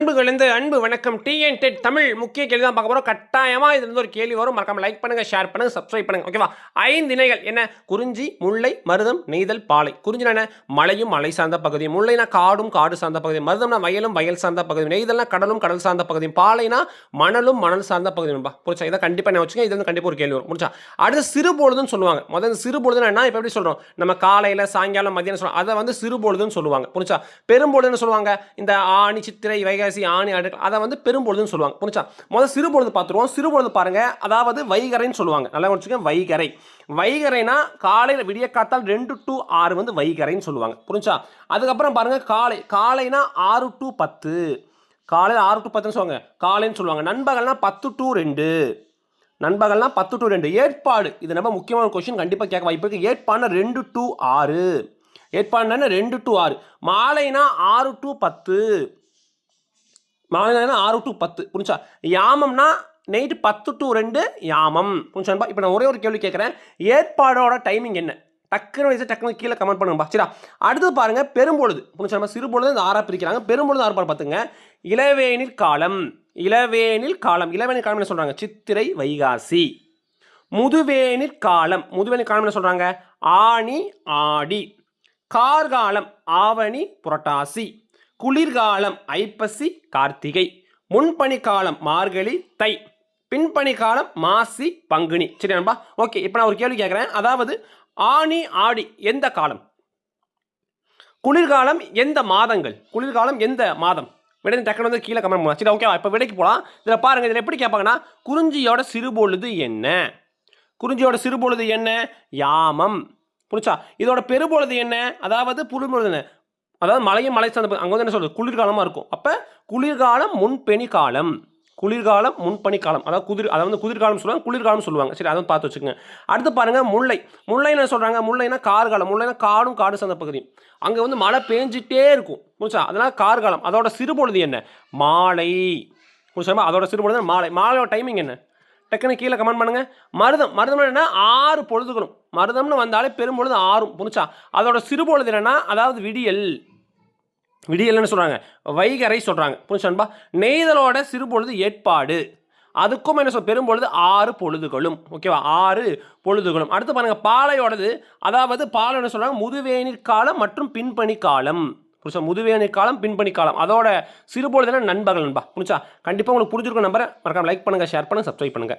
அன்புகளிந்த அன்பு வணக்கம். டிஎன்டெட் தமிழ் முக்கிய கேள்வி தான் பார்க்க போகிறோம். கட்டாயமாக இதுலேருந்து ஒரு கேள்வி வரும். மறக்காம லைக் பண்ணுங்கள், ஷேர் பண்ணுங்கள், சப்ஸ்கிரைப் பண்ணுங்கள். ஓகேவா? 5 இணைகள் என்ன? குறிஞ்சி, முல்லை, மருதம், நெய்தல், பாலை. குறிஞ்சினா என்ன? மலையும் மலை சார்ந்த பகுதி. முல்லைனா காடும் காடு சார்ந்த பகுதி. மருதம்னா வயலும் வயல் சார்ந்த பகுதி. நெய்தல்னா கடலும் கடல் சார்ந்த பகுதி. பாலைனா மணலும் மணல் சார்ந்த பகுதி. புரிச்சா? இதை கண்டிப்பாக நான் வச்சுக்கோங்க. இது வந்து கண்டிப்பாக ஒரு கேள்வி வரும். முடிச்சா? அடுத்து சிறுபொழுதுன்னு சொல்லுவாங்க. முதல்ல சிறுபொழுதுன்னா என்ன? இப்போ எப்படி சொல்கிறோம்? நம்ம காலையில் சாயங்காலம் மதியம் சொல்லுவோம். அதை வந்து சிறுபொழுதுன்னு சொல்லுவாங்க. புரிச்சா? பெரும்பொழுதுன்னு சொல்லுவாங்க. இந்த ஆணி சித்திரை வைகாசி ஆணி அடுக்கு அதை வந்து பெரும்பொழுதுன்னு சொல்லுவாங்க. புரிச்சா? முதல் சிறுபொழுது பார்த்துருவோம். சிறுபொழுது பாருங்க, அதாவது வைகரைன்னு சொல்லுவாங்க. நல்லா வச்சுக்கோங்க, வைகரை. வைகரைனா காலையில் விடிய காத்தால் 2 to 6 வந்து வைகரைன்னு சொல்லுவாங்க. புரிஞ்சா? அதுக்கப்புறம் பாருங்க காலைனா 6 to 10. காலையில் 6 to 10 சொல்லுவாங்க, காலைன்னு சொல்லுவாங்க. நண்பகல்னா 10 to 2. நண்பகல்னா 10 to 2. ஏற்பாடு, இது நம்ம முக்கியமான கொஸ்டின், கண்டிப்பாக கேட்க வாய்ப்பு இருக்கு. ஏற்பாடுனா 2 to 6. ஏற்பாடுனா 2 to 6. மாலைனா 6 to 10. மாலைனா 6 to 10. புரிஞ்சா? யாமம்னா நைட்டு 10 to 2 யாமம். புரிஞ்சான்பா? இப்போ நான் ஒரே ஒரு கேள்வி கேட்குறேன். ஏற்பாடோட டைமிங் என்ன? டக்குன்னு கீழே கமெண்ட் பண்ணுங்கப்பா. சரியா? அடுத்து பாருங்க, பெரும்பொழுது. புரிஞ்சா? சிறுபொழுது இந்த 6 பிரிக்கிறாங்க. பெரும்பொழுது 6 பார்த்துங்க. இளவேனில் காலம். இளவேனில் காலம். இளவேனில் காலம் என்ன சொல்றாங்க? சித்திரை வைகாசி. முதுவேனில் காலம். முதுவேனில் காலம் என்ன சொல்றாங்க? ஆனி ஆடி. கார்காலம் ஆவணி புரட்டாசி. குளிர்காலம் ஐப்பசி கார்த்திகை. முன்பனிக்காலம் மார்கழி தை. பின்பனிக்காலம் மாசி பங்குனி. சரி நண்பா? ஓகே, இப்போ நான் ஒரு கேள்வி கேட்குறேன். அதாவது ஆனி ஆடி எந்த காலம்? குளிர்காலம் எந்த மாதங்கள்? குளிர்காலம் எந்த மாதம்? விடை டக்குனு வந்து கீழே கமெண்ட் பண்ணுவோம். சரி, ஓகேவா? இப்போ விடைக்கு போகலாம். இதில் பாருங்கள், இதில் எப்படி கேட்பாங்கன்னா, குறிஞ்சியோட சிறுபொழுது என்ன? குறிஞ்சியோட சிறுபொழுது என்ன? யாமம். புரிச்சா? இதோட பெருபொழுது என்ன? அதாவது புதுபொழுது என்ன? அதாவது மலையும் மலை சார்ந்த அங்கே வந்து என்ன சொல்றது? குளிர்காலமாக இருக்கும். அப்போ குளிர்காலம் முன்பனி காலம். குளிர்காலம் முன்பனி காலம். அதாவது குளிர்காலம் சொல்லுவாங்க, குளிர்காலம் சொல்லுவாங்க. சரி, அதை பார்த்து வச்சுக்கோங்க. அடுத்து பாருங்க, முல்லை. முல்லை என்ன சொல்றாங்க? முல்லைனா கார்காலம். முல்லைனா காடும் காடு சார்ந்த பகுதி. அங்கே வந்து மழை பெஞ்சிட்டே இருக்கும். புரிச்சா? அதனால கார்காலம். அதோட சிறுபொழுது என்ன? மாலை. புரிச்சா? அதோட சிறுபொழுது மாலை. மாலையோட டைமிங் என்ன? டக்குன்னு கீழே கமெண்ட் பண்ணுங்க. மருதம். மருதம் என்ன? 6 பொழுதுகளும். மருதம்னு வந்தாலே பெரும்பொழுது 6. புரிச்சா? அதோட சிறுபொழுது என்னன்னா, அதாவது விடியல். விடியல்னு சொல்றாங்க, வைகரை சொல்றாங்க. புரிஞ்சுன்பா? நெய்தலோட சிறுபொழுது ஏற்பாடு. அதுக்கும் என்ன சொல்? பெரும்பொழுது 6 பொழுதுகளும். ஓகேவா? 6 பொழுதுகளும். அடுத்து பாருங்க, பாலையோடது, அதாவது பாலை என்ன சொல்றாங்க? முதுவேனிற் காலம் மற்றும் பின்பனி காலம். புரிச்சா? முதுவேனிற் காலம் பின்பனி காலம். அதோட சிறுபொழுதுனா நண்பகல் நண்பா. புரிச்சா? கண்டிப்பாக உங்களுக்கு புரிஞ்சிருக்கும் நம்பரை. மறக்காம லைக் பண்ணுங்க, ஷேர் பண்ணுங்க, சப்ஸ்கிரைப் பண்ணுங்க.